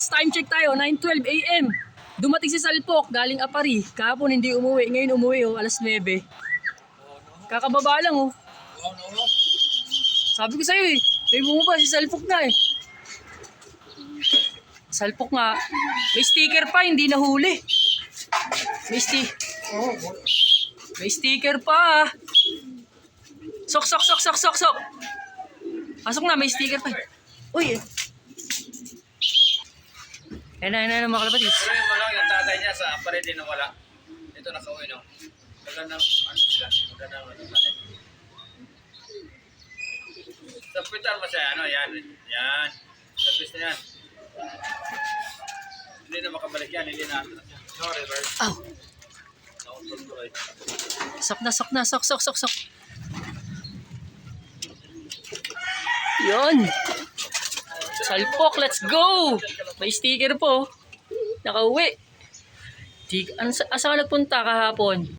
Time check tayo, 9:12 AM. Dumating si Salpok, galing Apari. Kahapon hindi umuwi, ngayon umuwi oh, alas 9. Kakababa lang oh. Sabi ko sa'yo eh, may bumaba si Salpok na eh. Salpok nga, may sticker pa, hindi nahuli. May sticker pa. Sok. Pasok na, may sticker pa. Uy. Ayun na mga kalabatis. Pero yung lang, yung tatay niya sa Apari din wala. Ito nakauwi, no? Magandang ano sila. Magandang ano sila. Sa hospital mo siya, ano, yan. Sa pista yan. Hindi na makabalik yan, hindi na. No, reverse. Aw. Sok. Yun. Salpok, let's go! May sticker po. Nakauwi. Asa ka nagpunta kahapon?